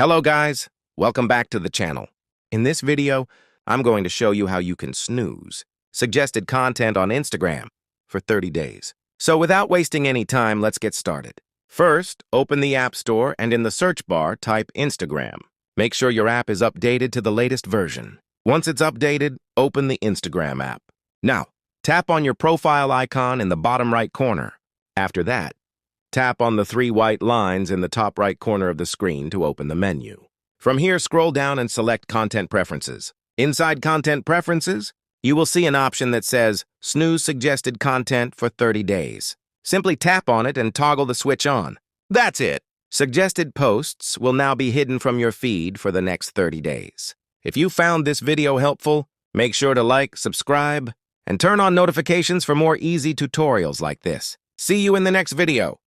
Hello guys, welcome back to the channel. In this video, I'm going to show you how you can snooze suggested content on Instagram for 30 days. So without wasting any time, let's get started. First, open the App Store and in the search bar, type Instagram. Make sure your app is updated to the latest version. Once it's updated, open the Instagram app. Now, tap on your profile icon in the bottom right corner. After that, tap on the 3 white lines in the top right corner of the screen to open the menu. From here, scroll down and select Content Preferences. Inside Content Preferences, you will see an option that says Snooze Suggested Content for 30 days. Simply tap on it and toggle the switch on. That's it! Suggested posts will now be hidden from your feed for the next 30 days. If you found this video helpful, make sure to like, subscribe, and turn on notifications for more easy tutorials like this. See you in the next video.